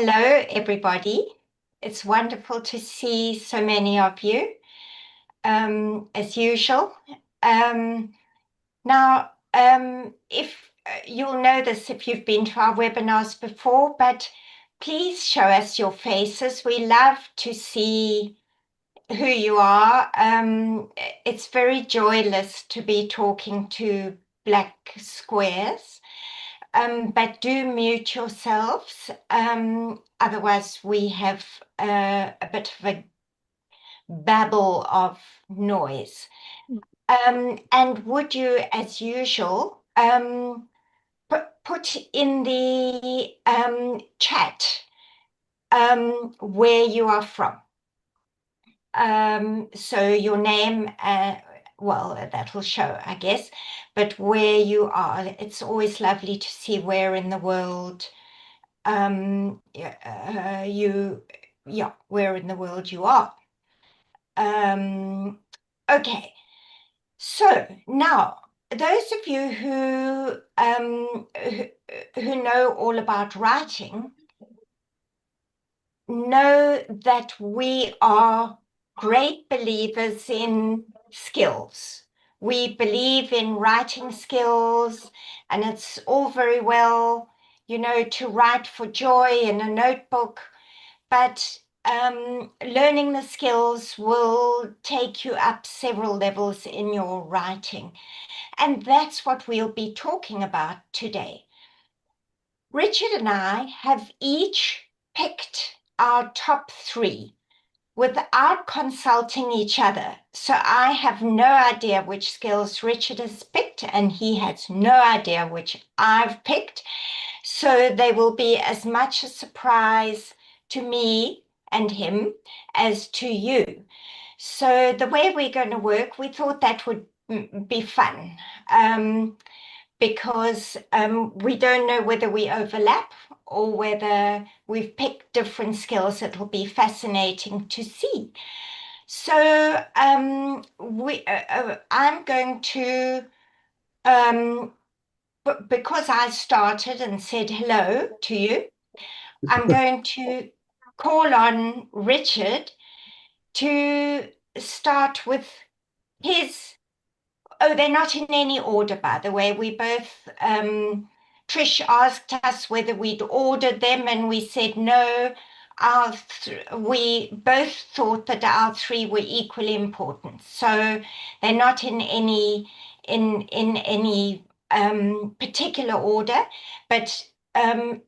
Hello, everybody. It's wonderful to see so many of you, as usual. Um, if you'll know this if you've been to our webinars before, but please show us your faces. We love to see who you are. It's very joyless to be talking to black squares. But do mute yourselves. Otherwise, we have a bit of a babble of noise. And would you, as usual, put in the chat where you are from? So your name, well, that will show, I guess, but where you are. It's always lovely to see where in the world where in the world you are. Okay, so now those of you who know all about writing know that we are great believers in skills. We believe in writing skills, and it's all very well, to write for joy in a notebook, but learning the skills will take you up several levels in your writing. And that's what we'll be talking about today. Richard and I have each picked our top three without consulting each other. So I have no idea which skills Richard has picked, and he has no idea which I've picked. So they will be as much a surprise to me and him as to you. So the way we're going to work, we thought that would be fun. Because we don't know whether we overlap or whether we've picked different skills. It will be fascinating to see. So I'm going to, because I started and said hello to you, I'm going to call on Richard to start with his. Oh, they're not in any order, by the way. We both, Trish asked us whether we'd ordered them, and we said no. We both thought that our three were equally important. So they're not in any particular order, but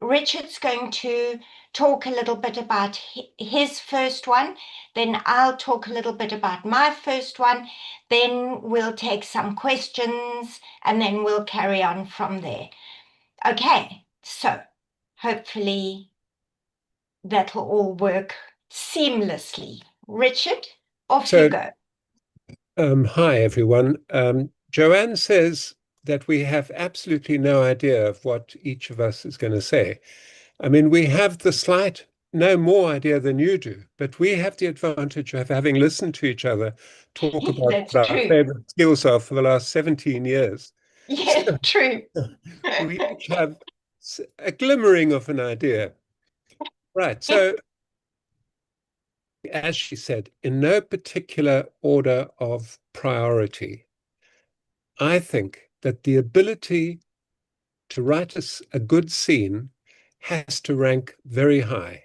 Richard's going to talk a little bit about his first one, then I'll talk a little bit about my first one, then we'll take some questions, and then we'll carry on from there. Okay, so hopefully that'll all work seamlessly. Richard, off you go. Hi, everyone. Joanne says that we have absolutely no idea of what each of us is going to say. I mean, we have no more idea than you do, but we have the advantage of having listened to each other talk about That's what our true. favorite skills are for the last 17 years. Yeah, true. We each have a glimmering of an idea. Right. So, as she said, in no particular order of priority, I think that the ability to write a good scene has to rank very high.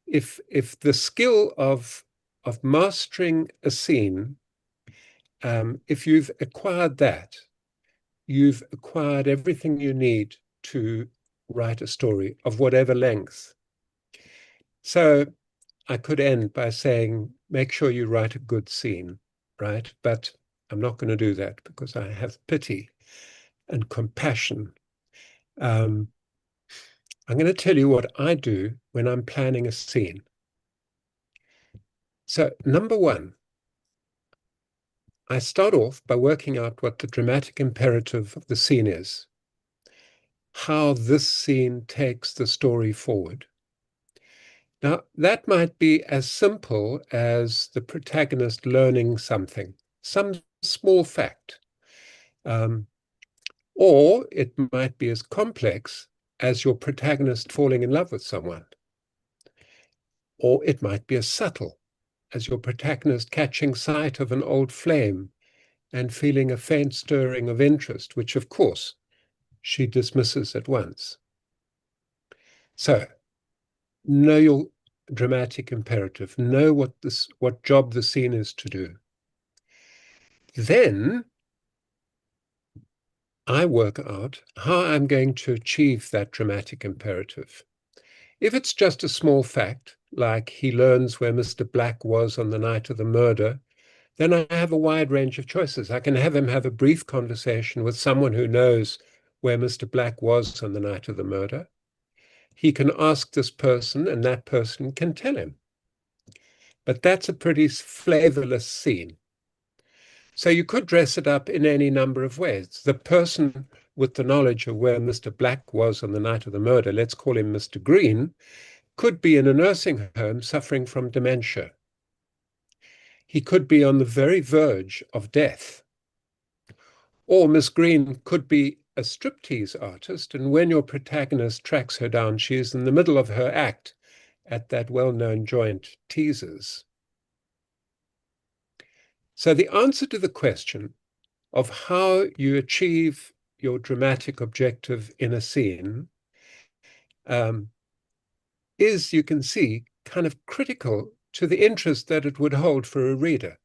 If the skill of mastering a scene, if you've acquired that, you've acquired everything you need to write a story of whatever length. So I could end by saying, make sure you write a good scene, right? But I'm not going to do that because I have pity and compassion. I'm going to tell you what I do when I'm planning a scene. So, number one, I start off by working out what the dramatic imperative of the scene is, how this scene takes the story forward. Now, that might be as simple as the protagonist learning something, some small fact, or it might be as complex as your protagonist falling in love with someone. Or it might be as subtle as your protagonist catching sight of an old flame and feeling a faint stirring of interest, which of course she dismisses at once. So know your dramatic imperative, know what job the scene is to do. Then I work out how I'm going to achieve that dramatic imperative. If it's just a small fact, like he learns where Mr. Black was on the night of the murder, then I have a wide range of choices. I can have him have a brief conversation with someone who knows where Mr. Black was on the night of the murder. He can ask this person, and that person can tell him. But that's a pretty flavorless scene. So you could dress it up in any number of ways. The person with the knowledge of where Mr. Black was on the night of the murder, let's call him Mr. Green, could be in a nursing home suffering from dementia. He could be on the very verge of death. Or Miss Green could be a striptease artist, and when your protagonist tracks her down, she is in the middle of her act at that well-known joint teasers. So the answer to the question of how you achieve your dramatic objective in a scene is, you can see, kind of critical to the interest that it would hold for a reader.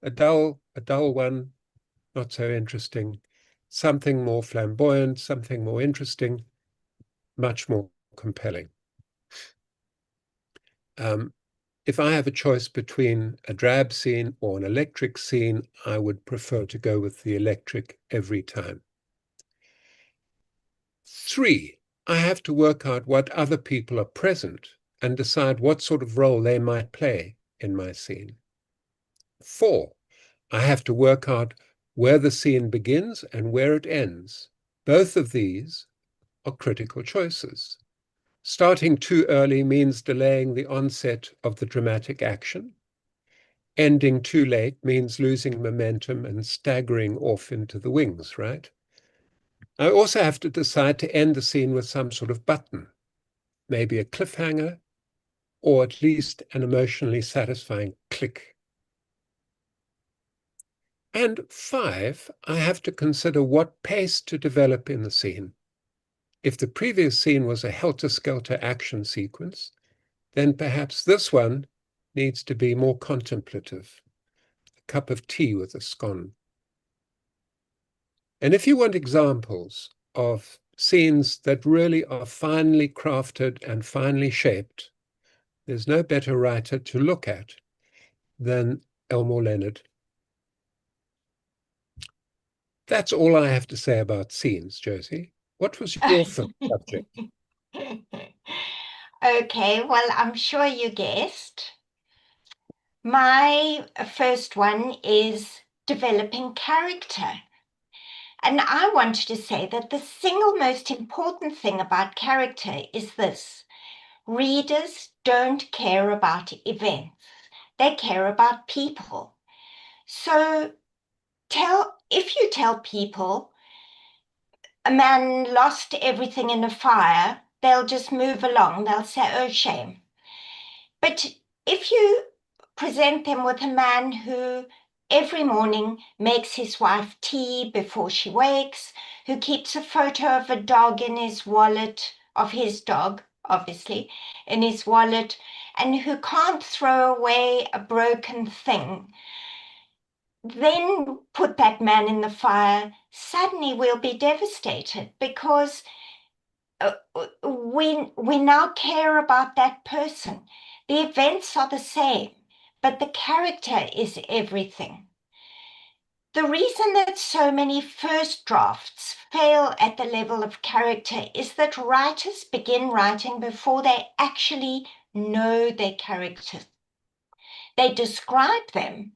A dull one, not so interesting. Something more flamboyant, something more interesting, much more compelling. If I have a choice between a drab scene or an electric scene, I would prefer to go with the electric every time. 3, I have to work out what other people are present and decide what sort of role they might play in my scene. 4, I have to work out where the scene begins and where it ends. Both of these are critical choices. Starting too early means delaying the onset of the dramatic action. Ending too late means losing momentum and staggering off into the wings, right? I also have to decide to end the scene with some sort of button, maybe a cliffhanger, or at least an emotionally satisfying click. And 5, I have to consider what pace to develop in the scene. If the previous scene was a helter-skelter action sequence, then perhaps this one needs to be more contemplative, a cup of tea with a scone. And if you want examples of scenes that really are finely crafted and finely shaped, there's no better writer to look at than Elmore Leonard. That's all I have to say about scenes, Josie. What was your first subject? Okay, well, I'm sure you guessed. My first one is developing character. And I wanted to say that the single most important thing about character is this: readers don't care about events, they care about people. So if you tell people a man lost everything in a fire, they'll just move along. They'll say, oh, shame. But if you present them with a man who every morning makes his wife tea before she wakes, who keeps a photo of a dog in his wallet, of his dog, obviously, in his wallet, and who can't throw away a broken thing, then put that man in the fire, suddenly we'll be devastated because we now care about that person. The events are the same, but the character is everything. The reason that so many first drafts fail at the level of character is that writers begin writing before they actually know their characters. They describe them,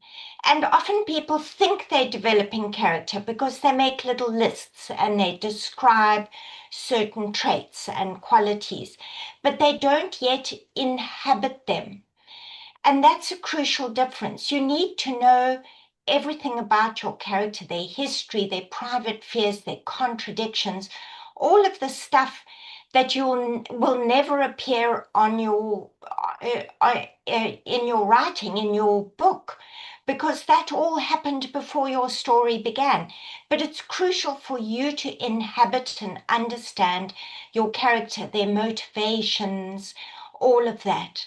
and often people think they're developing character because they make little lists and they describe certain traits and qualities, but they don't yet inhabit them. And that's a crucial difference. You need to know everything about your character, their history, their private fears, their contradictions, all of the stuff that will never appear on in your writing, in your book, because that all happened before your story began. But it's crucial for you to inhabit and understand your character, their motivations, all of that.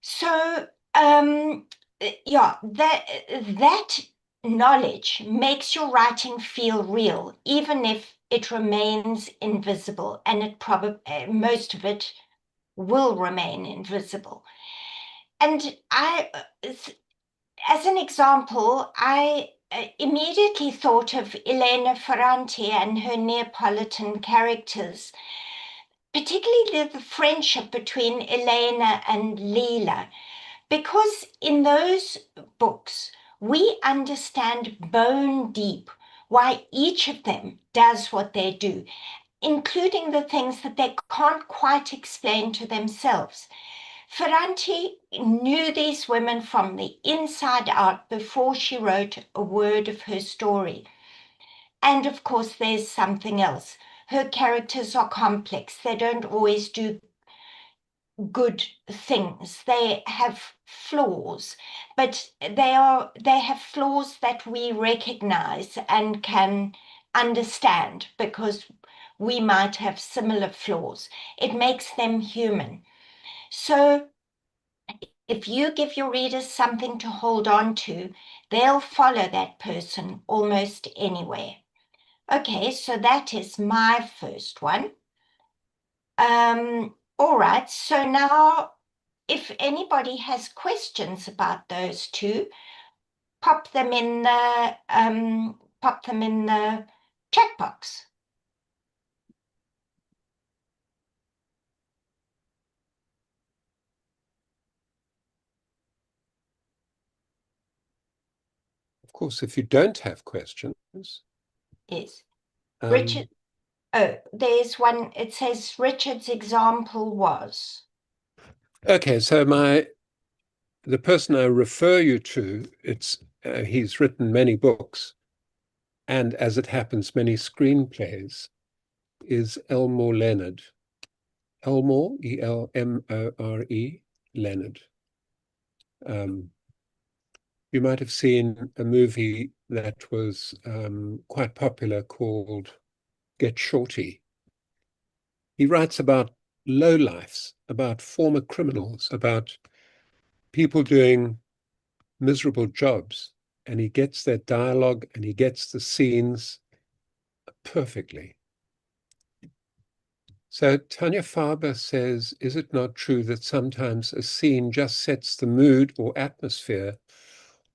So, yeah, that knowledge makes your writing feel real, even if it remains invisible, and it probably most of it will remain invisible. And as an example, I immediately thought of Elena Ferrante and her Neapolitan characters, particularly the friendship between Elena and Leela, because in those books, we understand bone deep why each of them does what they do, including the things that they can't quite explain to themselves. Ferranti knew these women from the inside out before she wrote a word of her story. And of course, there's something else. Her characters are complex. They don't always do good things. They have flaws, but they have flaws that we recognize and can understand because we might have similar flaws. It makes them human. So if you give your readers something to hold on to, they'll follow that person almost anywhere. Okay, so that is my first one. All right, so now if anybody has questions about those two, pop them in the chat box. Of course, if you don't have questions, Yes. Richard, oh, there's one. It says Richard's example was. okay, so the person I refer you to, he's written many books, and as it happens, many screenplays, is Elmore Leonard. Elmore, Elmore, Leonard. You might have seen a movie that was quite popular called Get Shorty. He writes about lowlifes, about former criminals, about people doing miserable jobs, and he gets their dialogue and he gets the scenes perfectly. So Tanya Farber says, is it not true that sometimes a scene just sets the mood or atmosphere,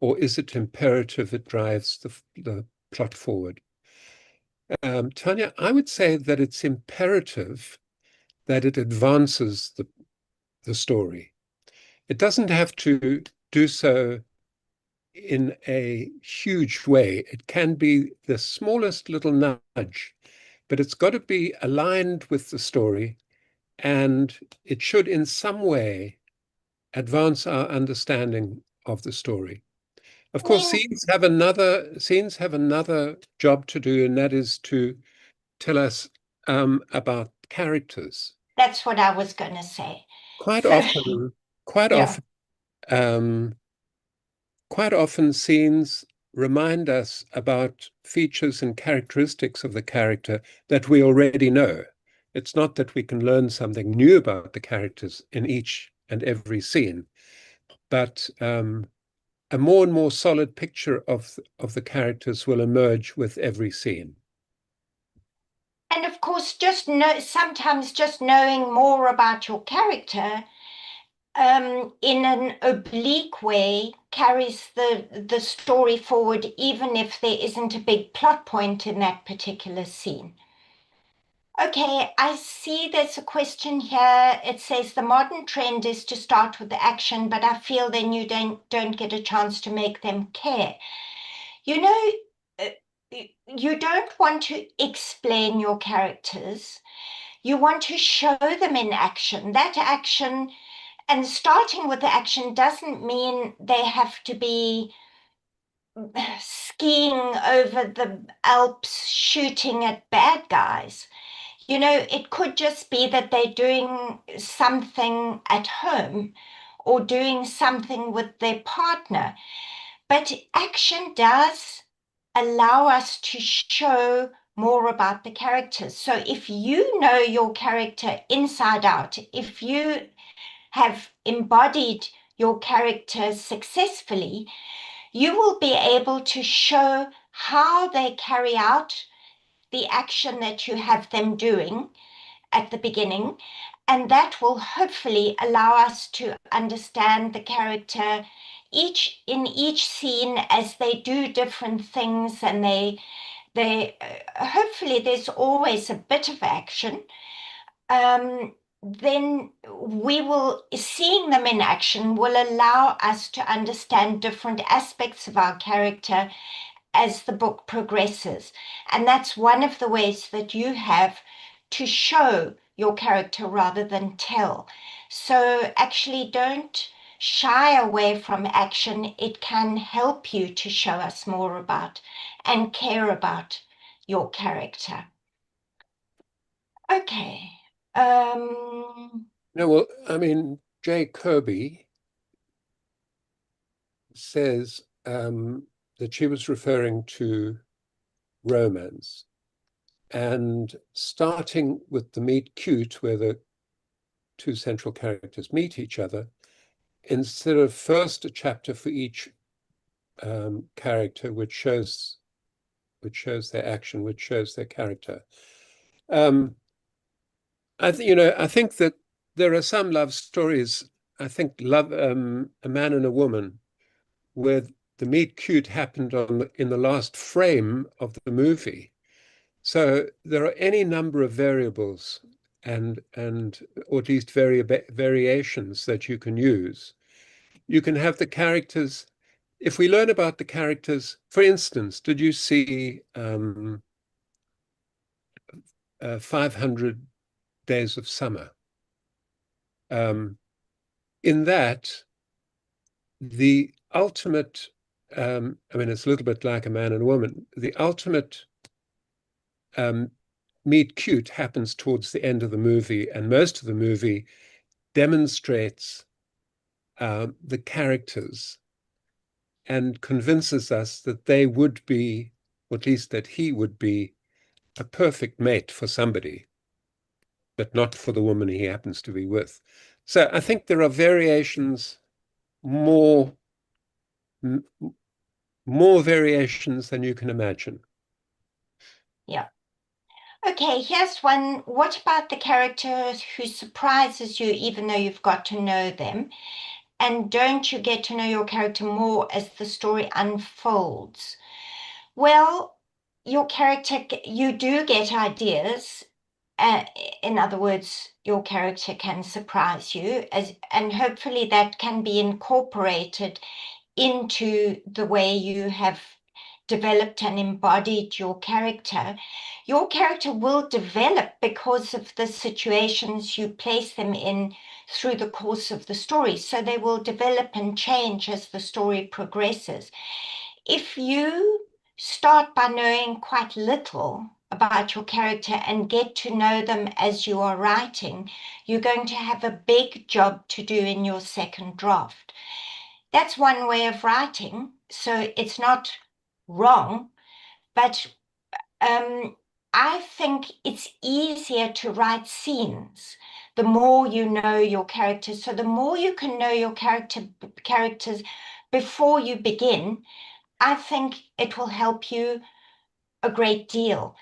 or is it imperative it drives the plot forward? Tanya, I would say that it's imperative that it advances the story. It doesn't have to do so in a huge way. It can be the smallest little nudge, but it's got to be aligned with the story, and it should in some way advance our understanding of the story. Of I course, mean, scenes have another job to do, and that is to tell us about characters. that's what I was going to say. Quite So, often, quite yeah. often, um, quite often scenes remind us about features and characteristics of the character that we already know. It's not that we can learn something new about the characters in each and every scene, but a more and more solid picture of the characters will emerge with every scene. And of course, sometimes just knowing more about your character in an oblique way carries the story forward, even if there isn't a big plot point in that particular scene. Okay, I see there's a question here. It says the modern trend is to start with the action, but I feel then you don't get a chance to make them care. You know, uh, you don't want to explain your characters. You want to show them in action. That action, and starting with the action doesn't mean they have to be skiing over the Alps shooting at bad guys. It could just be that they're doing something at home or doing something with their partner. But action does allow us to show more about the characters. So if you know your character inside out, if you have embodied your character successfully, you will be able to show how they carry out the action that you have them doing at the beginning. And that will hopefully allow us to understand the character each scene as they do different things, and they hopefully there's always a bit of action. Then we will seeing them in action will allow us to understand different aspects of our character as the book progresses. And that's one of the ways that you have to show your character rather than tell. So actually, don't shy away from action. It can help you to show us more about and care about your character. Okay. No, well, I mean, Jay Kirby says that she was referring to romance and starting with the meet cute, where the two central characters meet each other, instead of first a chapter for each character, which shows their action, which shows their character. Um, I think that there are some love stories. I think love, a man and a woman, where the meet cute happened in the last frame of the movie. So there are any number of variables and or at least variations that you can use. You can have the characters. If we learn about the characters, for instance, did you see 500 Days of Summer? Um, in that, the ultimate, I mean, it's a little bit like a man and a woman. The ultimate um, meet cute happens towards the end of the movie, and most of the movie demonstrates the characters and convinces us that they would be, or at least that he would be, a perfect mate for somebody, but not for the woman he happens to be with. So I think there are variations, more more variations than you can imagine. Yeah. Okay, here's one. What about the character who surprises you even though you've got to know them? And don't you get to know your character more as the story unfolds? Well, your character, you do get ideas. Uh, in other words, your character can surprise you, and hopefully that can be incorporated into the way you have developed and embodied your character will develop because of the situations you place them in through the course of the story. So they will develop and change as the story progresses. If you start by knowing quite little about your character and get to know them as you are writing, you're going to have a big job to do in your second draft. That's one way of writing. So it's not wrong, but I think it's easier to write scenes the more you know your characters. So the more you can know your characters before you begin, I think it will help you a great deal.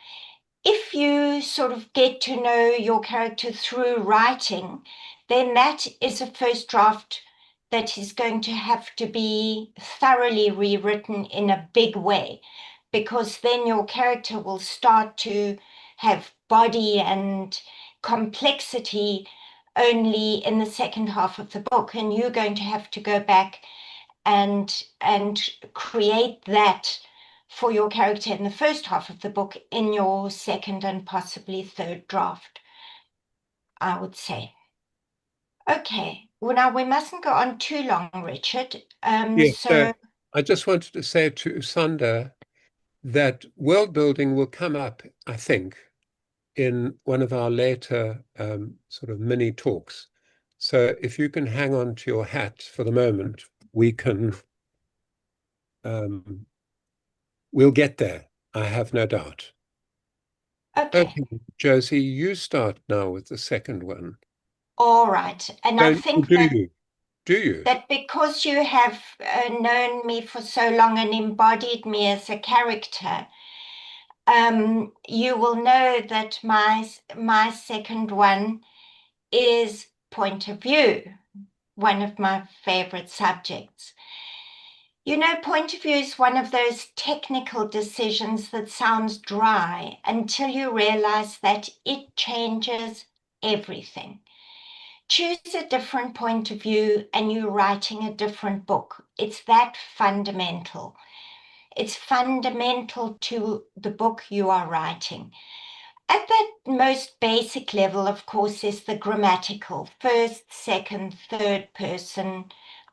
If you sort of get to know your character through writing, then that is a first draft that is going to have to be thoroughly rewritten in a big way, because then your character will start to have body and complexity only in the second half of the book, and you're going to have to go back and create that for your character in the first half of the book in your second and possibly third draft, I would say. Okay, well, now we mustn't go on too long, Richard. Yes, so So, I just wanted to say to Usanda that world building will come up, I think, in one of our later sort of mini talks. So if you can hang on to your hat for the moment, um, we'll get there. I have no doubt. Okay. Okay, Josie, you start now with the second one. All right. And I Don't think do you? Do you? that because you have known me for so long and embodied me as a character, you will know that my second one is point of view, one of my favorite subjects. You know, point of view is one of those technical decisions that sounds dry until you realize that it changes everything. Choose a different point of view and you're writing a different book. It's that fundamental. It's fundamental to the book you are writing. At that most basic level, of course, is the grammatical first, second, third person,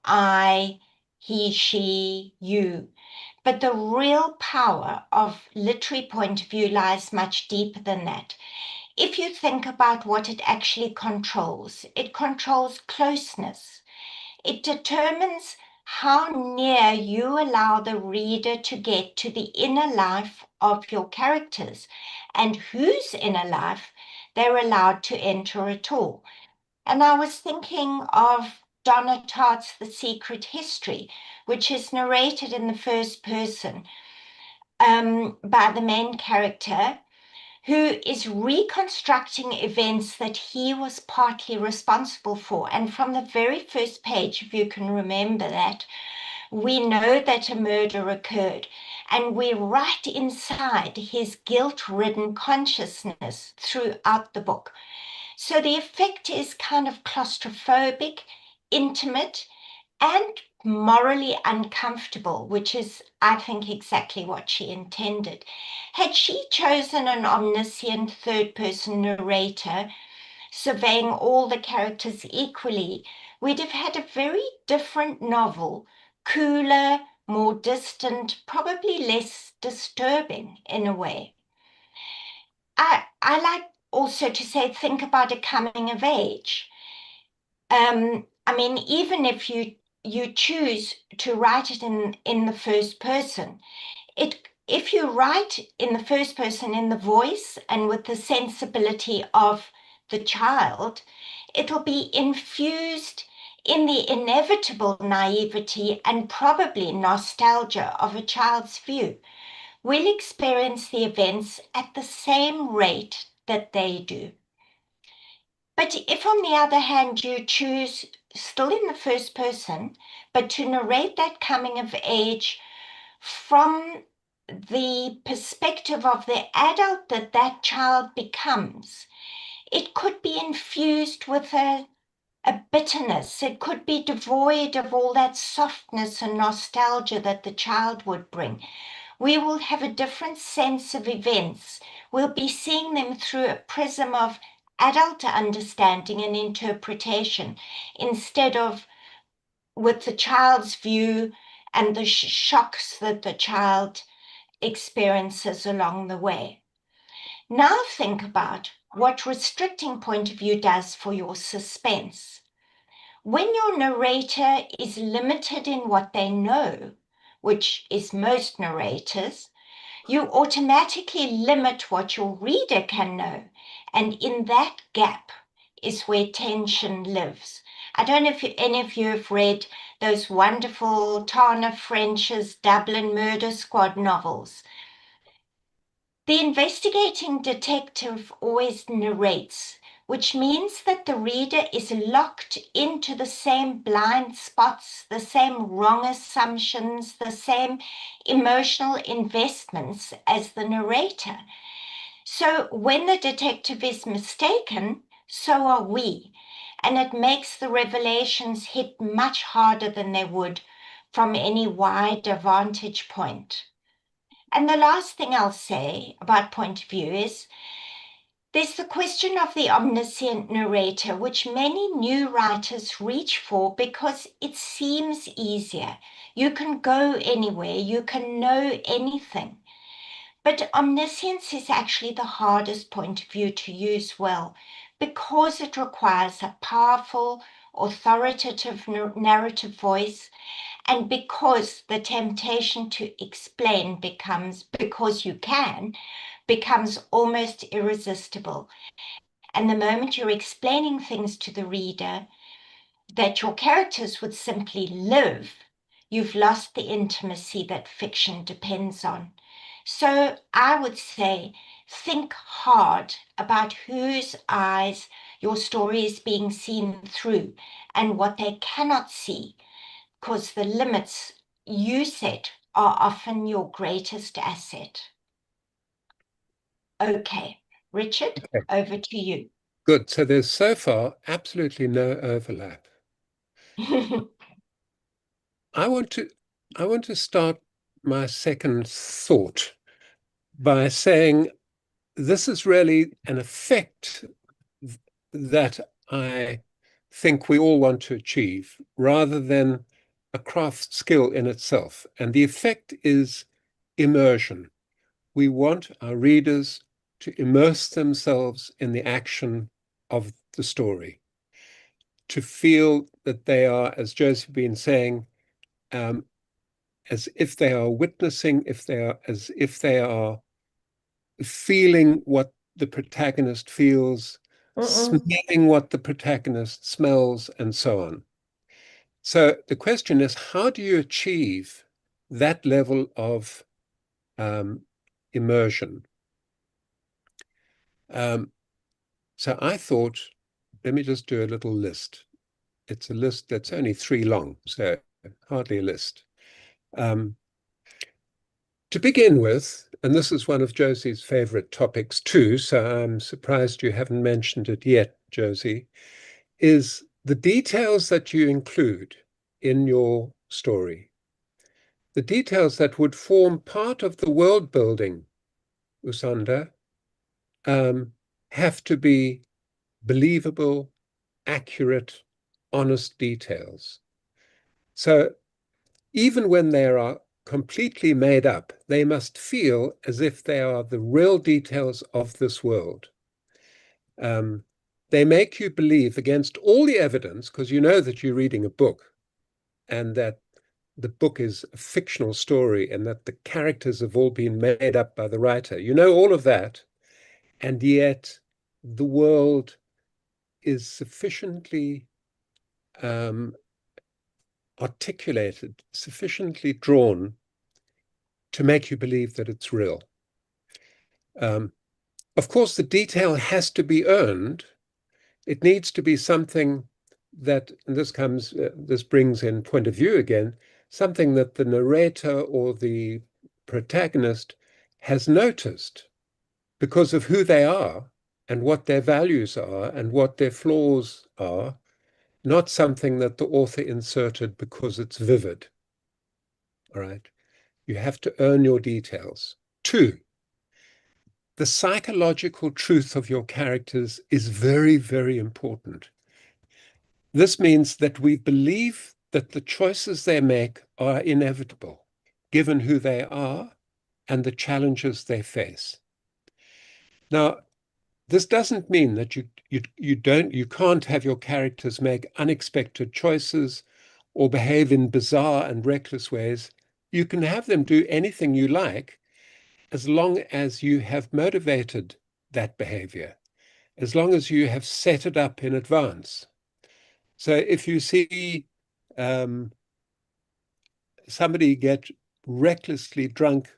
I, he, she, you. But the real power of literary point of view lies much deeper than that. If you think about what it actually controls, it controls closeness. It determines how near you allow the reader to get to the inner life of your characters and whose inner life they're allowed to enter at all. And I was thinking of Donna Tartt's The Secret History, which is narrated in the first person by the main character, who is reconstructing events that he was partly responsible for. And from the very first page, if you can remember that, we know that a murder occurred. And we're right inside his guilt-ridden consciousness throughout the book. So the effect is kind of claustrophobic, intimate, and morally uncomfortable, which is, I think, exactly what she intended. Had she chosen an omniscient third person narrator, surveying all the characters equally, we'd have had a very different novel, cooler, more distant, probably less disturbing in a way. I like also to say, think about a coming of age. I mean, even if you choose to write it in the first person, if you write in the first person in the voice and with the sensibility of the child, it'll be infused in the inevitable naivety and probably nostalgia of a child's view. We'll experience the events at the same rate that they do. But if, on the other hand, you choose still in the first person, but to narrate that coming of age from the perspective of the adult that that child becomes, it could be infused with a bitterness. It could be devoid of all that softness and nostalgia that the child would bring. We will have a different sense of events. We'll be seeing them through a prism of adult understanding and interpretation instead of with the child's view and the shocks that the child experiences along the way. Now think about what restricting point of view does for your suspense. When your narrator is limited in what they know, which is most narrators, you automatically limit what your reader can know. And in that gap is where tension lives. I don't know if any of you have read those wonderful Tana French's Dublin Murder Squad novels. The investigating detective always narrates, which means that the reader is locked into the same blind spots, the same wrong assumptions, the same emotional investments as the narrator. So when the detective is mistaken, so are we. And it makes the revelations hit much harder than they would from any wider vantage point. And the last thing I'll say about point of view is there's the question of the omniscient narrator, which many new writers reach for because it seems easier. You can go anywhere, you can know anything. But omniscience is actually the hardest point of view to use well because it requires a powerful, authoritative narrative voice, and because the temptation to explain becomes, because you can, becomes almost irresistible. And the moment you're explaining things to the reader that your characters would simply live, you've lost the intimacy that fiction depends on. So I would say, think hard about whose eyes your story is being seen through and what they cannot see, because the limits you set are often your greatest asset. Okay, Richard, Okay, over to you. good. So there's so far absolutely no overlap. I want to I want to start my second thought by saying this is really an effect that I think we all want to achieve rather than a craft skill in itself. And the effect is immersion. We want our readers to immerse themselves in the action of the story, to feel that they are, as Josie been saying, um, as if they are witnessing, if they are as if they are feeling what the protagonist feels, Mm-mm. smelling what the protagonist smells, and so on. So the question is, how do you achieve that level of um, immersion? Um, so I thought, let me just do a little list. It's a list that's only 3 long, so hardly a list. Um, To begin with, and this is one of Josie's favorite topics too, so I'm surprised you haven't mentioned it yet, Josie, is the details that you include in your story. The details that would form part of the world building, Usanda, um, have to be believable, accurate, honest details. So even when they are completely made up, they must feel as if they are the real details of this world. Um, they make you believe against all the evidence, because you know that you're reading a book and that the book is a fictional story and that the characters have all been made up by the writer. You know all of that, and yet the world is sufficiently um, articulated, sufficiently drawn to make you believe that it's real. Um, of course, the detail has to be earned. It needs to be something that, and this brings in point of view again, something that the narrator or the protagonist has noticed because of who they are and what their values are and what their flaws are, not something that the author inserted because it's vivid. All right. You have to earn your details. Two, the psychological truth of your characters is very, very important. This means that we believe that the choices they make are inevitable, given who they are and the challenges they face. Now, this doesn't mean that you can't have your characters make unexpected choices or behave in bizarre and reckless ways. You can have them do anything you like as long as you have motivated that behavior, as long as you have set it up in advance. So if you see um, somebody get recklessly drunk,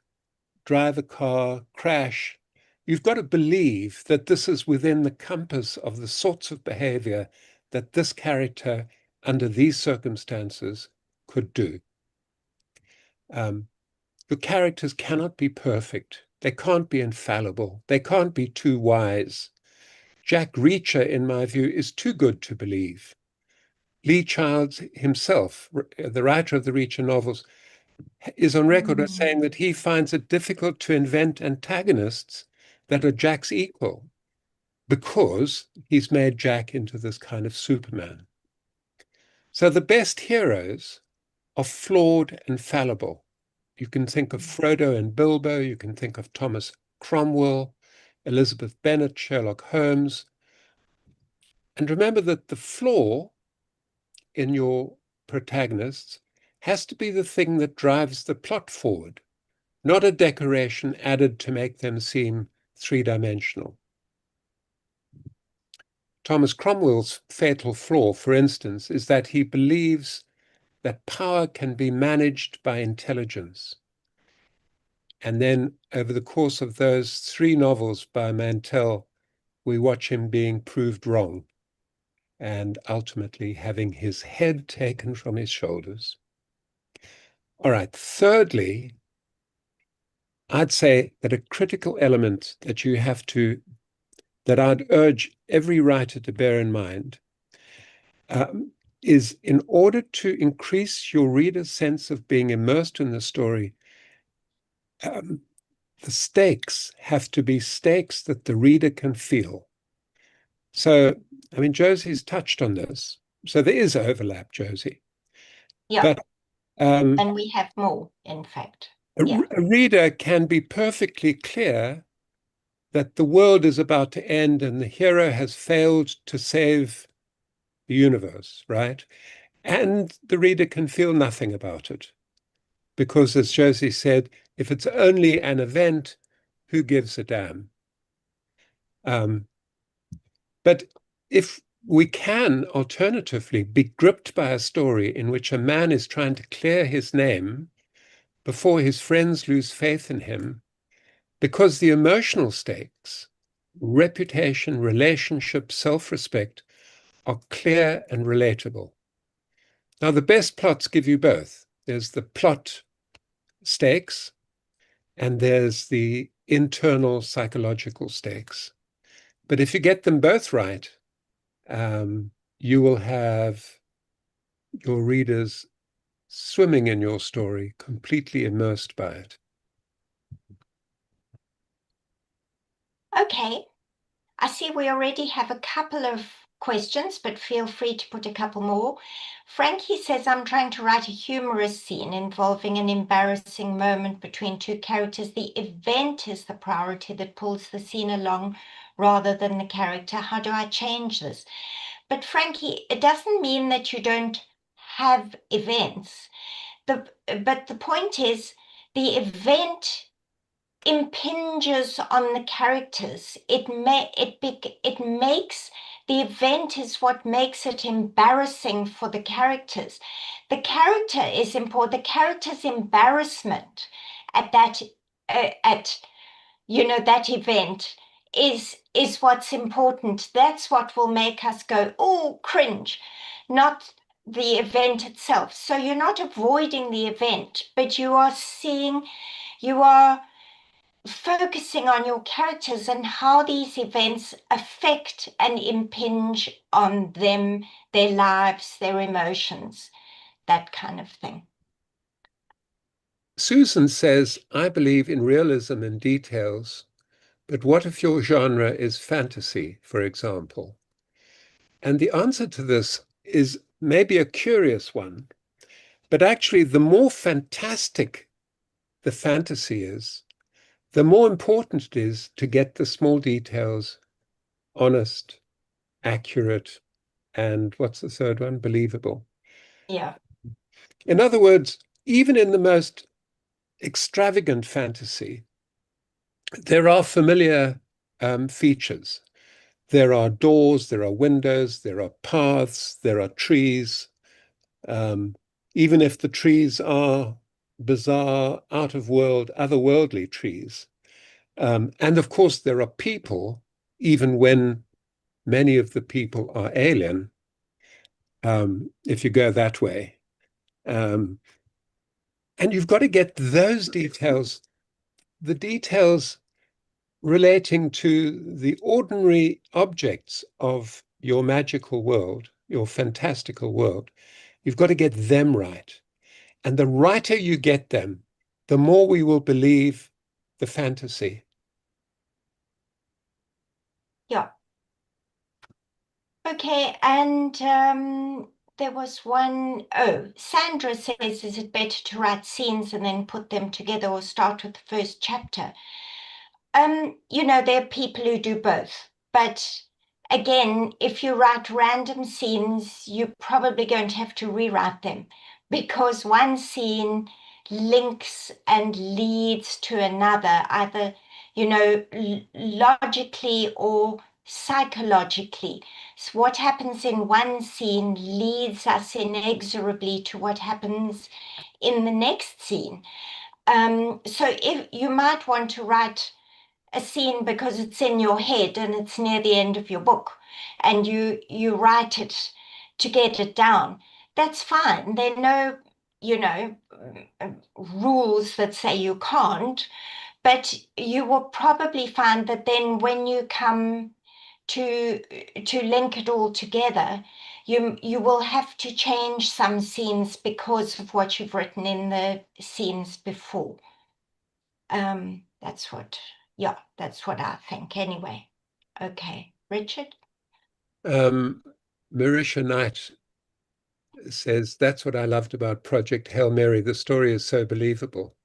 drive a car, crash, you've got to believe that this is within the compass of the sorts of behavior that this character, under these circumstances, could do. Um, your characters cannot be perfect. They can't be infallible. They can't be too wise. Jack Reacher, in my view, is too good to believe. Lee Childs himself, the writer of the Reacher novels, is on record as Mm. saying that he finds it difficult to invent antagonists that are Jack's equal because he's made Jack into this kind of Superman. So the best heroes are flawed and fallible You can think of Frodo and Bilbo. You can think of Thomas Cromwell, Elizabeth Bennet, Sherlock Holmes. And remember that the flaw in your protagonists has to be the thing that drives the plot forward, not a decoration added to make them seem three-dimensional. Thomas Cromwell's fatal flaw, for instance, is that he believes that power can be managed by intelligence. And then over the course of those three novels by Mantell, we watch him being proved wrong and ultimately having his head taken from his shoulders. All right. Thirdly, I'd say that a critical element that I'd urge every writer to bear in mind um, is, in order to increase your reader's sense of being immersed in the story, um, the stakes have to be stakes that the reader can feel. So, I mean, Josie's touched on this. So there is overlap, Josie. Yeah. But um, And we have more, in fact. a, Yeah. a reader can be perfectly clear that the world is about to end and the hero has failed to save the universe, right? And the reader can feel nothing about it. Because, as Josie said, if it's only an event, who gives a damn? Um, but if we can alternatively be gripped by a story in which a man is trying to clear his name before his friends lose faith in him, because the emotional stakes, reputation, relationship, self-respect, are clear and relatable. Now, the best plots give you both. There's the plot stakes, and there's the internal psychological stakes. But if you get them both right, you will have your readers swimming in your story, completely immersed by it. Okay. I see we already have a couple of questions, but feel free to put a couple more. Frankie says, I'm trying to write a humorous scene involving an embarrassing moment between two characters. The event is the priority that pulls the scene along rather than the character. How do I change this? But Frankie, it doesn't mean that you don't have events. But the point is, the event impinges on the characters. It makes the event is what makes it embarrassing for the characters. The character is important. The character's embarrassment at at that event is what's important. That's what will make us go, oh, cringe, not the event itself. So you're not avoiding the event, but you are focusing on your characters and how these events affect and impinge on them, their lives, their emotions, that kind of thing. Susan says, I believe in realism and details, but what if your genre is fantasy, for example? And the answer to this is maybe a curious one, but actually, the more fantastic the fantasy is, the more important it is to get the small details honest, accurate, and what's the third one? Believable. Yeah. In other words, even in the most extravagant fantasy, there are familiar features. There are doors, there are windows, there are paths, there are trees. Um, Even if the trees are bizarre, out of world, otherworldly trees. And of course, there are people, even when many of the people are alien, if you go that way. Um, and you've got to get those details, the details relating to the ordinary objects of your magical world, your fantastical world. You've got to get them right. And the righter you get them, the more we will believe the fantasy. Yeah. Okay, and there was one, oh, Sandra says, is it better to write scenes and then put them together or start with the first chapter? There are people who do both, but again, if you write random scenes, you're probably going to have to rewrite them because one scene links and leads to another, either, logically or psychologically. So what happens in one scene leads us inexorably to what happens in the next scene. So if you might want to write a scene because it's in your head and it's near the end of your book and you write it to get it down, that's fine. There are no, rules that say you can't, but you will probably find that then when you come to link it all together, you will have to change some scenes because of what you've written in the scenes before. That's what, yeah, that's what I think anyway. Okay, Richard? Um, Marisha Knight says, that's what I loved about Project Hail Mary. The story is so believable.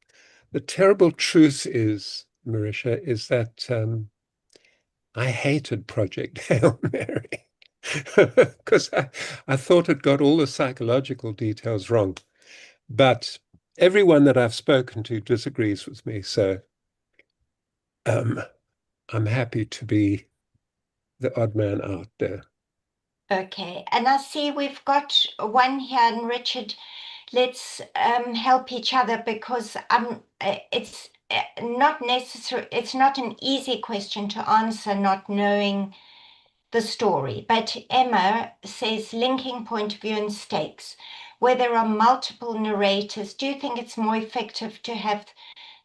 The terrible truth is, Marisha, is that I hated Project Hail Mary because I thought it got all the psychological details wrong. But everyone that I've spoken to disagrees with me. So um, I'm happy to be the odd man out there. Okay, and I see we've got one here, and Richard, let's help each other because it's not necessary, it's not an easy question to answer, not knowing the story. But Emma says linking point of view and stakes. Where there are multiple narrators, do you think it's more effective to have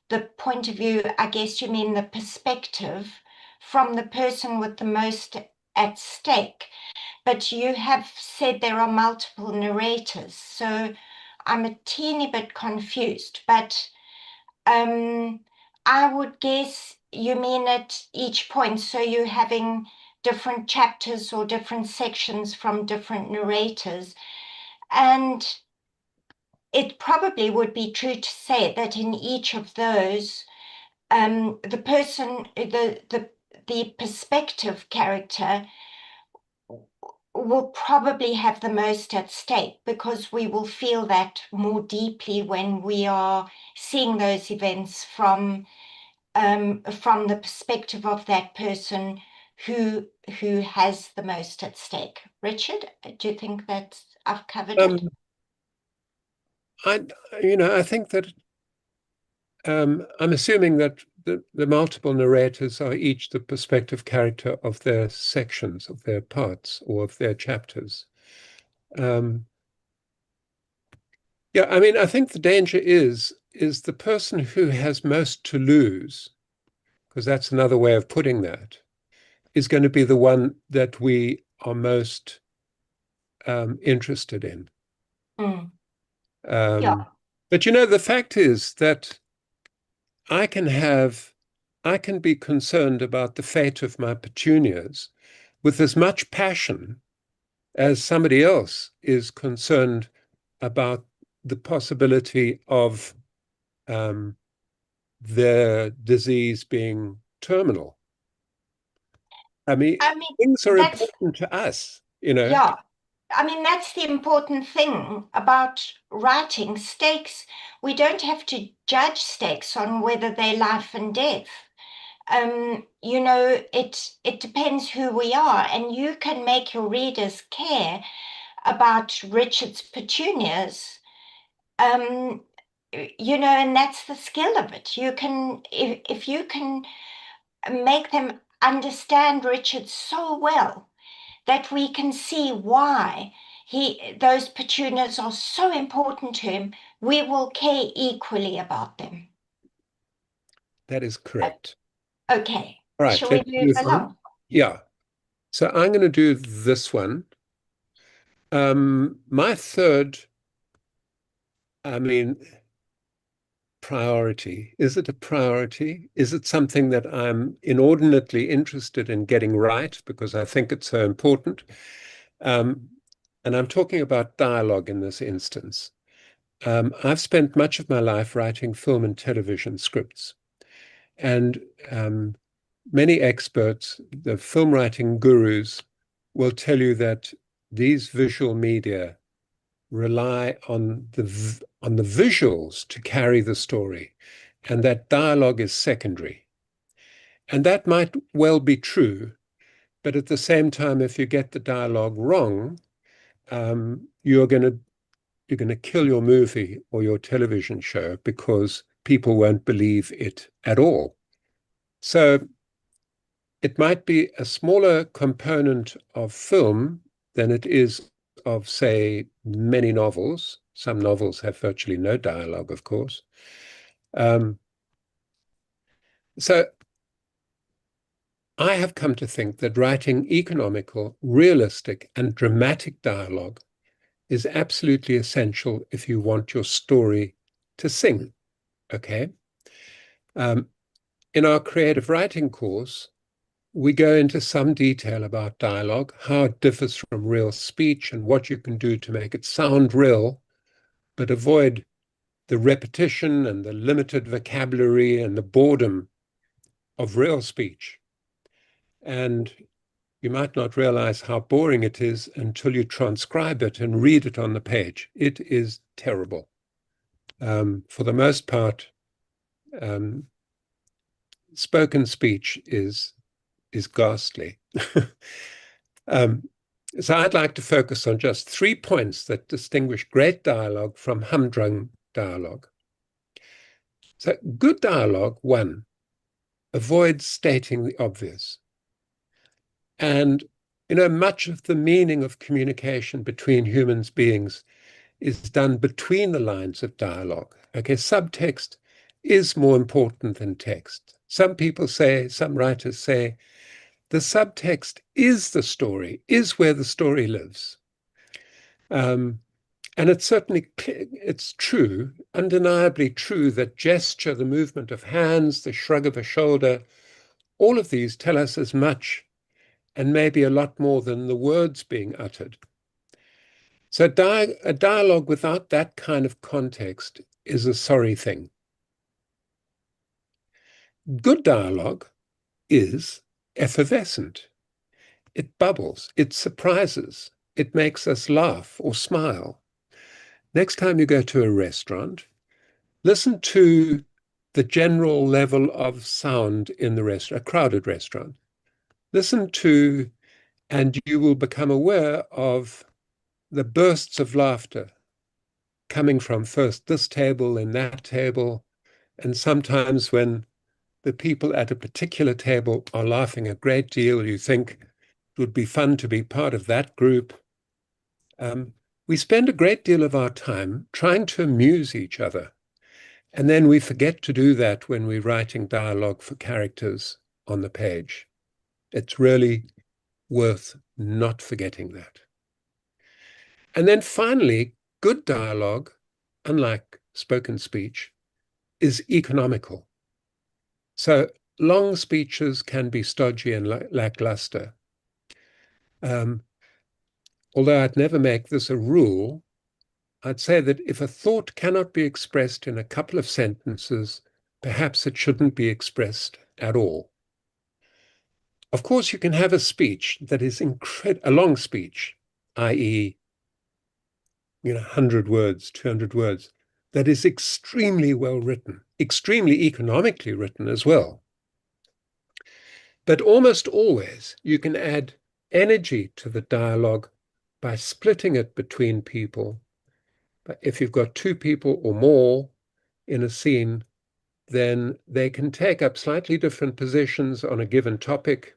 the point of view, I guess you mean the perspective from the person with the most at stake? But you have said there are multiple narrators, so I'm a teeny bit confused. But I would guess you mean at each point, so you're having different chapters or different sections from different narrators. And it probably would be true to say that in each of those, the person, the perspective character will probably have the most at stake because we will feel that more deeply when we are seeing those events from the perspective of that person who has the most at stake. Richard, do you think that I've covered it? Um, I, I think that I'm assuming that the multiple narrators are each the perspective character of their sections, of their parts, or of their chapters. Um, yeah, I mean, I think the danger is the person who has most to lose, because that's another way of putting that, is going to be the one that we are most interested in. Mm. Yeah. Um, but the fact is that I can have, I can be concerned about the fate of my petunias with as much passion as somebody else is concerned about the possibility of um, their disease being terminal. I mean, I mean, things are that's, important to us. yeah. I mean, that's the important thing about writing stakes. We don't have to judge stakes on whether they're life and death. It depends who we are, and you can make your readers care about Richard's petunias. Um, and that's the skill of it. You can, if you can make them understand Richard so well that we can see why those petunias are so important to him, we will care equally about them. That is Uh, correct. Okay, All right, shall we let's move move on. along? Yeah. So I'm going to do this one. My third, I mean, priority. Is it a priority? Is it something that I'm inordinately interested in getting right because I think it's so important? Um, and I'm talking about dialogue in this instance. I've spent much of my life writing film and television scripts, and many experts, the film writing gurus, will tell you that these visual media rely on the visuals to carry the story, and that dialogue is secondary. And that might well be true, but at the same time, if you get the dialogue wrong, you're going to kill your movie or your television show because people won't believe it at all. So it might be a smaller component of film than it is of, say, many novels. Some novels have virtually no dialogue, of course. Um, so I have come to think that writing economical, realistic, and dramatic dialogue is absolutely essential if you want your story to sing. Okay. Um, in our creative writing course, we go into some detail about dialogue, how it differs from real speech and what you can do to make it sound real, but avoid the repetition and the limited vocabulary and the boredom of real speech. And you might not realize how boring it is until you transcribe it and read it on the page. It is terrible. For the most part, um, spoken speech is ghastly. um, so I'd like to focus on just 3 points that distinguish great dialogue from humdrum dialogue. So good dialogue, one, avoids stating the obvious. And, much of the meaning of communication between human beings is done between the lines of dialogue. Okay, subtext is more important than text. Some people say, some writers say, the subtext is the story, is where the story lives. And it's true, undeniably true, that gesture, the movement of hands, the shrug of a shoulder, all of these tell us as much and maybe a lot more than the words being uttered. So a dialogue without that kind of context is a sorry thing. Good dialogue is effervescent. It bubbles, it surprises, it makes us laugh or smile. Next time you go to a restaurant, listen to the general level of sound in the restaurant, a crowded restaurant. Listen to, and you will become aware of the bursts of laughter coming from first this table and that table. And sometimes when the people at a particular table are laughing a great deal, you think it would be fun to be part of that group. We spend a great deal of our time trying to amuse each other. And then we forget to do that when we're writing dialogue for characters on the page. It's really worth not forgetting that. And then finally, good dialogue, unlike spoken speech, is economical. So long speeches can be stodgy and lackluster. Although I'd never make this a rule, I'd say that if a thought cannot be expressed in a couple of sentences, perhaps it shouldn't be expressed at all. Of course, you can have a speech that is a long speech, i.e., 100 words, 200 words, that is extremely well written, extremely economically written as well. But almost always you can add energy to the dialogue by splitting it between people. But if you've got two people or more in a scene, then they can take up slightly different positions on a given topic.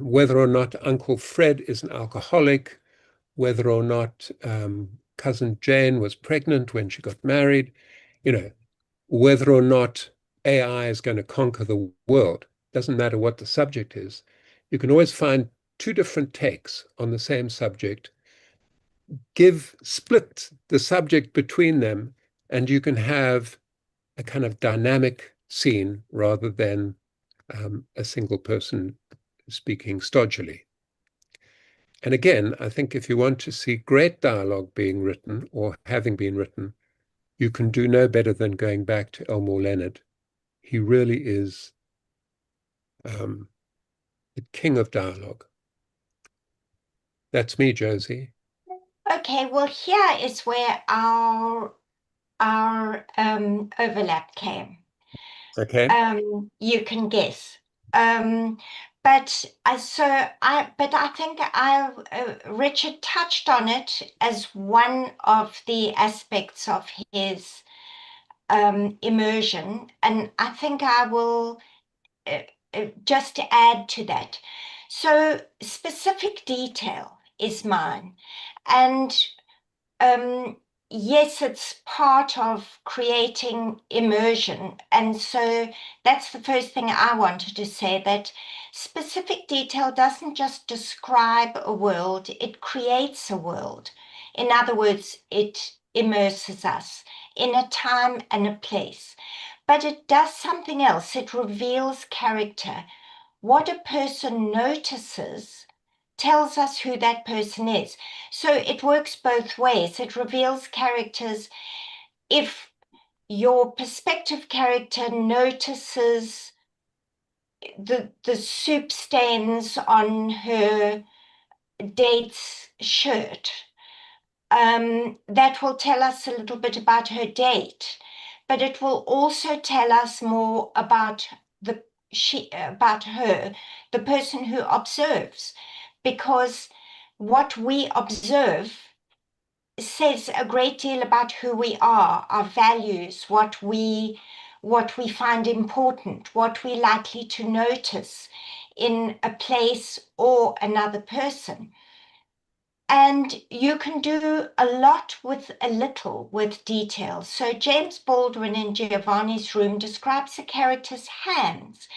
Whether or not Uncle Fred is an alcoholic, whether or not Cousin Jane was pregnant when she got married, whether or not AI is going to conquer the world. Doesn't matter what the subject is. You can always find two different takes on the same subject, split the subject between them, and you can have a kind of dynamic scene rather than a single person speaking stodgily. And again, I think if you want to see great dialogue being written or having been written, you can do no better than going back to Elmore Leonard. He really is the king of dialogue. That's me, Josie. Okay, well, here is where our overlap came. Okay. You can guess. Um, but I think Richard touched on it as one of the aspects of his immersion, and I think I will uh, just add to that. So specific detail is mine, and um, yes, it's part of creating immersion. And so that's the first thing I wanted to say, that specific detail doesn't just describe a world, it creates a world. In other words, it immerses us in a time and a place. But it does something else. It reveals character. What a person notices tells us who that person is. So it works both ways. It reveals characters. If your perspective character notices the soup stains on her date's shirt, that will tell us a little bit about her date, but it will also tell us more about about her, the person who observes, because what we observe says a great deal about who we are, our values, what we find important, what we're likely to notice in a place or another person. And you can do a lot with a little, with detail. So James Baldwin in Giovanni's Room describes a character's hands,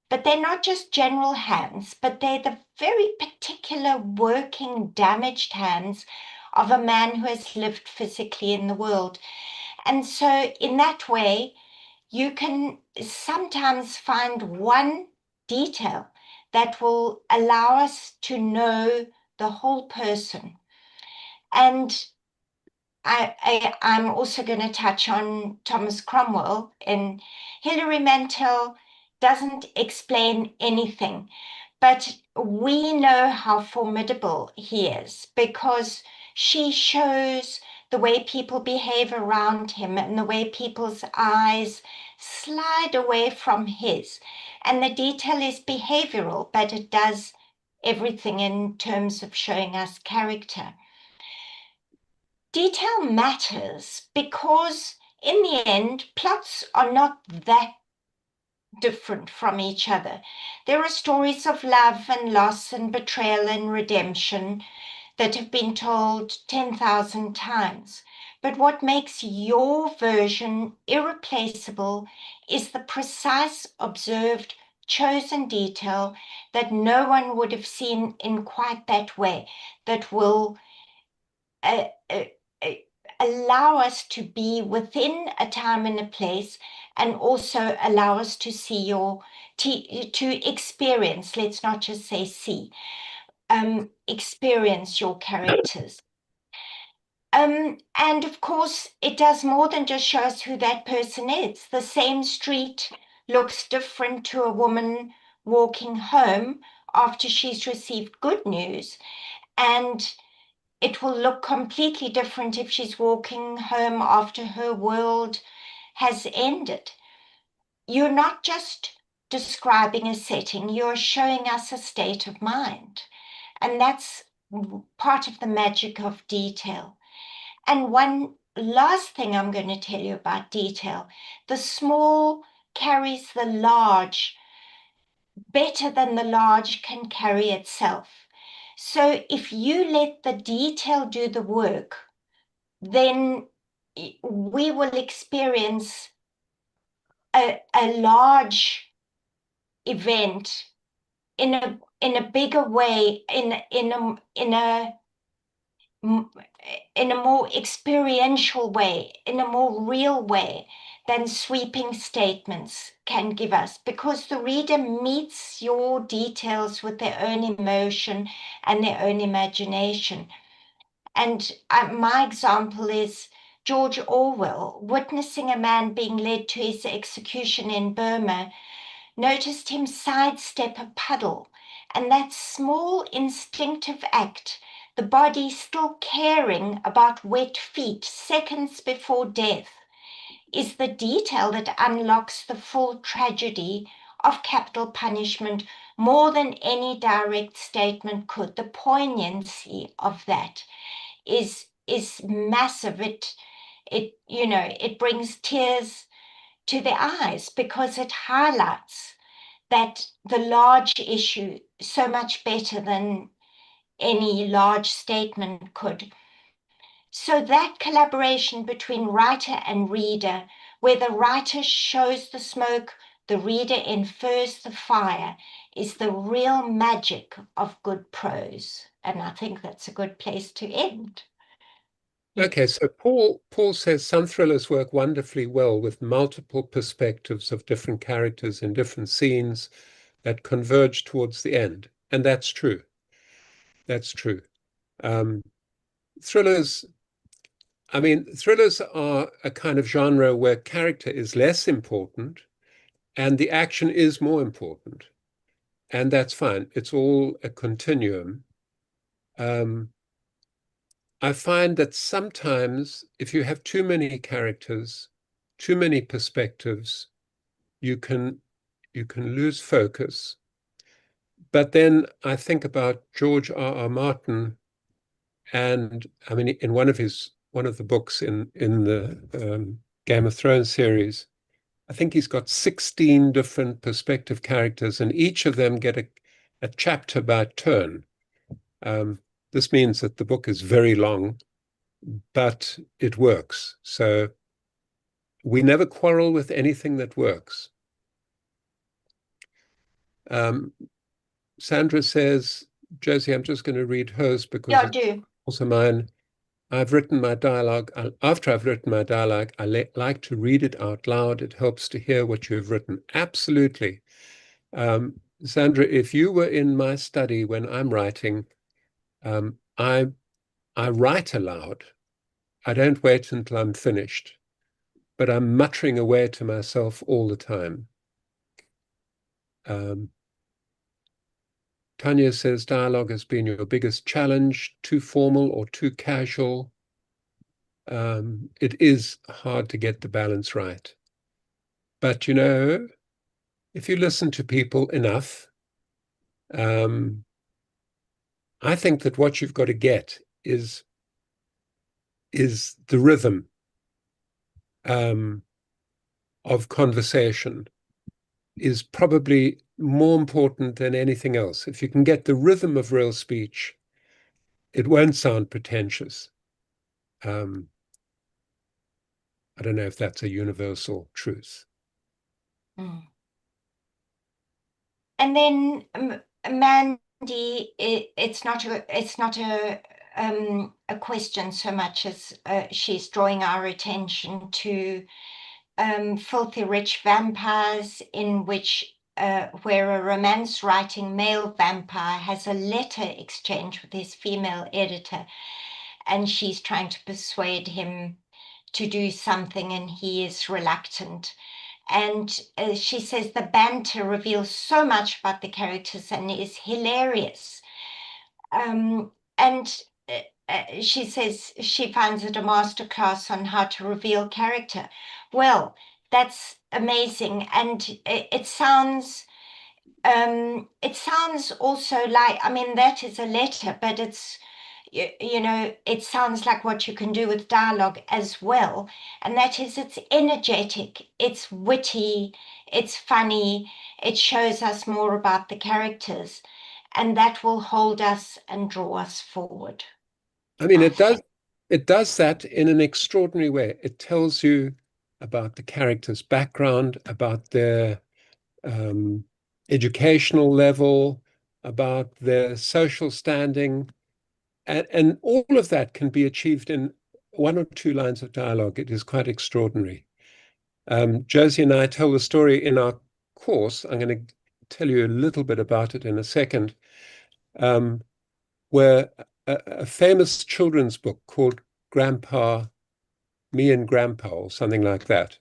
but they're not just general hands, but they're the very particular working, damaged hands of a man who has lived physically in the world. And so in that way, you can sometimes find one detail that will allow us to know the whole person. And I'm also going to touch on Thomas Cromwell. And Hilary Mantel doesn't explain anything, but we know how formidable he is because she shows the way people behave around him and the way people's eyes slide away from his. And the detail is behavioral, but it does everything in terms of showing us character. Detail matters because in the end, plots are not that different from each other. There are stories of love and loss and betrayal and redemption that have been told 10,000 times. But what makes your version irreplaceable is the precise, observed, chosen detail that no one would have seen in quite that way, that will uh, uh, uh, allow us to be within a time and a place, and also allow us to see to experience, let's not just say see, experience your characters. And of course, it does more than just show us who that person is. The same street looks different to a woman walking home after she's received good news, and it will look completely different if she's walking home after her world has ended. You're not just describing a setting, you're showing us a state of mind. And that's part of the magic of detail. And one last thing I'm going to tell you about detail, the small carries the large better than the large can carry itself. So if you let the detail do the work, then we will experience a large event in a bigger way, in a more experiential way, in a more real way than sweeping statements can give us, because the reader meets your details with their own emotion and their own imagination. And my example is George Orwell, witnessing a man being led to his execution in Burma, noticed him sidestep a puddle, and that small instinctive act, the body still caring about wet feet seconds before death, is the detail that unlocks the full tragedy of capital punishment more than any direct statement could. The poignancy of that is massive. It brings tears to the eyes because it highlights that the large issue so much better than any large statement could. So that collaboration between writer and reader, where the writer shows the smoke, the reader infers the fire, is the real magic of good prose. And I think that's a good place to end. Okay, so Paul says some thrillers work wonderfully well with multiple perspectives of different characters in different scenes that converge towards the end. And that's true. That's true. Um, thrillers, I mean, thrillers are a kind of genre where character is less important and the action is more important. And that's fine. It's all a continuum. Um, I find that sometimes if you have too many characters, too many perspectives, you can lose focus. But then I think about George R. R. Martin, and I mean, in one of the books in the Game of Thrones series, I think he's got 16 different perspective characters, and each of them get a chapter by turn. Um, this means that the book is very long, but it works. So we never quarrel with anything that works. Um, Sandra says, Josie, I'm just going to read hers because Yeah, it's do. also mine. I've written my dialogue. After I've written my dialogue, I like to read it out loud. It helps to hear what you have written. Absolutely. Sandra, if you were in my study when I'm writing, um, I I write aloud. I don't wait until I'm finished, but I'm muttering away to myself all the time. Um, Tanya says dialogue has been your biggest challenge, too formal or too casual. It is hard to get the balance right. But you know, if you listen to people enough, um, I think that what you've got to get is the rhythm um, of conversation is probably more important than anything else. If you can get the rhythm of real speech, it won't sound pretentious. Um, I don't know if that's a universal truth. Mm. And then Mandy, it's not a question so much as she's drawing our attention to Filthy Rich Vampires, in which where a romance writing male vampire has a letter exchange with his female editor, and she's trying to persuade him to do something, and he is reluctant. And she says the banter reveals so much about the characters and is hilarious. And she says she finds it a masterclass on how to reveal character. Well, that's amazing. And it sounds also like, I mean, that is a letter, but it sounds like what you can do with dialogue as well. And that is, it's energetic, it's witty, it's funny, it shows us more about the characters, and that will hold us and draw us forward, I mean, I think. it does that in an extraordinary way. It tells you about the character's background, about their um, educational level, about their social standing, and all of that can be achieved in one or two lines of dialogue. It is quite extraordinary. Josie and I tell the story in our course. I'm going to tell you a little bit about it in a second, um, where a famous children's book called Grandpa, Me and Grandpa, or something like that.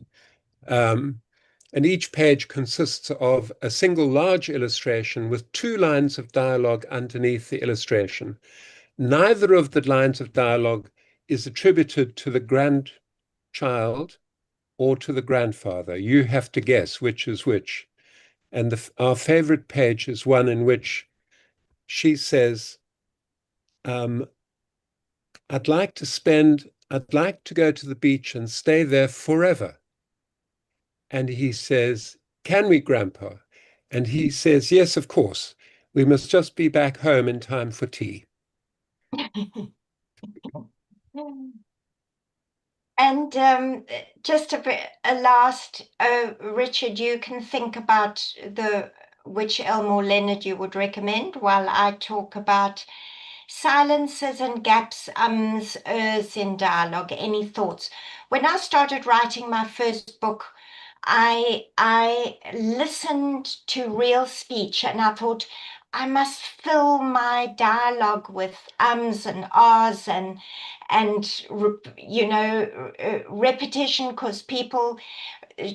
Um, and each page consists of a single large illustration with two lines of dialogue underneath the illustration. Neither of the lines of dialogue is attributed to the grandchild or to the grandfather. You have to guess which is which. And our favorite page is one in which she says, um, I'd like to go to the beach and stay there forever. And he says, Can we, Grandpa? And he says, Yes, of course. We must just be back home in time for tea. And just a last, Richard, you can think about the which Elmore Leonard you would recommend while I talk about silences and gaps, ums, ers in dialogue. Any thoughts? When I started writing my first book, I listened to real speech and I thought I must fill my dialogue with ums and ahs and repetition because people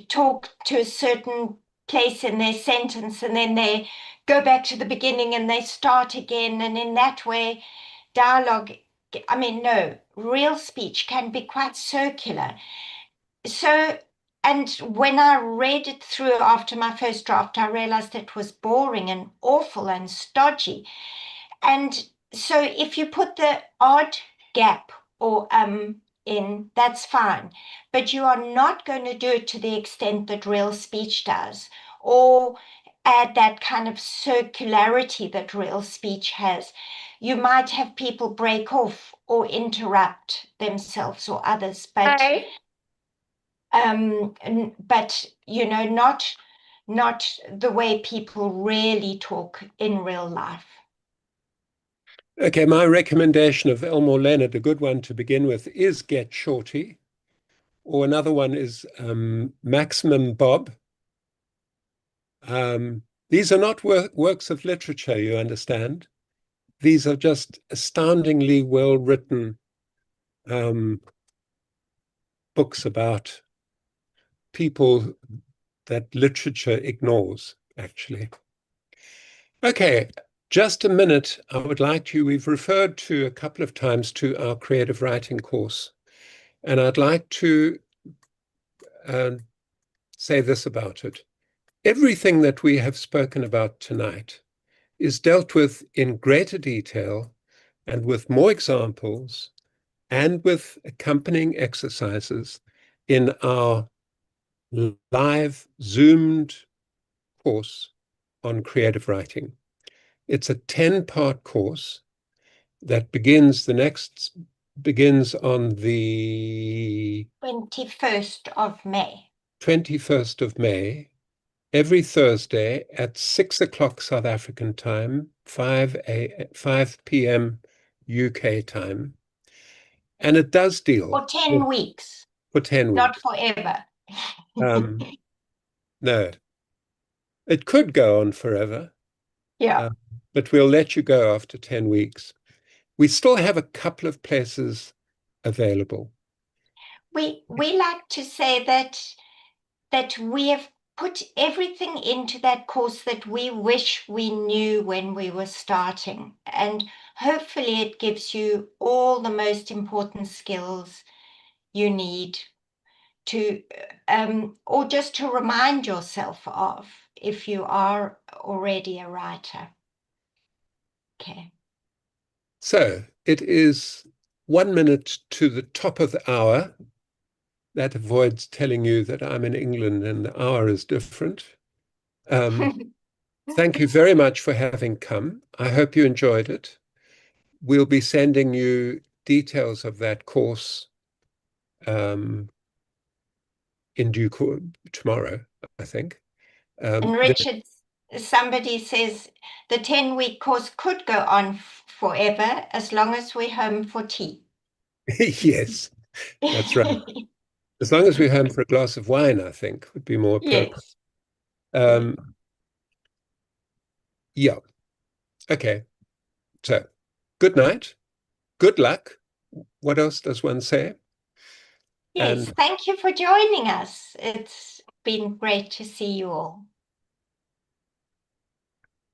talk to a certain place in their sentence and then they go back to the beginning and they start again, and in that way dialogue, I mean, no, real speech can be quite circular. So, and when I read it through after my first draft, I realized it was boring and awful and stodgy. And so if you put the odd gap or in, that's fine. But you are not going to do it to the extent that real speech does, or add that kind of circularity that real speech has. You might have people break off or interrupt themselves or others, but Hi. but not the way people really talk in real life. Okay, my recommendation of Elmore Leonard, a good one to begin with, is Get Shorty, or another one is Maximum Bob. These are not works of literature, you understand. These are just astoundingly well-written um, books about people that literature ignores, actually. Okay, just a minute. I would like to, we've referred to a couple of times to our creative writing course, and I'd like to uh, say this about it. Everything that we have spoken about tonight is dealt with in greater detail and with more examples and with accompanying exercises in our live Zoomed course on creative writing. It's a 10-part course that begins on the 21st of May. 21st of May, every Thursday at 6 o'clock South African time, 5 p.m. UK time. And it does deal For 10 weeks, for 10 not weeks. forever. Um, no, it could go on forever, Yeah. uh, but we'll let you go after 10 weeks. We still have a couple of places available. We like to say that we have put everything into that course that we wish we knew when we were starting. And hopefully it gives you all the most important skills you need to, or just to remind yourself of if you are already a writer. Okay. So it is 1 minute to the top of the hour. That avoids telling you that I'm in England and the hour is different. Thank you very much for having come. I hope you enjoyed it. We'll be sending you details of that course um, in due course tomorrow, I think. And Richard, somebody says the 10-week course could go on forever as long as we're home for tea. Yes, that's right. As long as we're home for a glass of wine, I think would be more appropriate. Yes, yes, Um, yeah. Okay. So, good night. Good luck. What else does one say? yes. And Thank you for joining us. It's been great to see you all.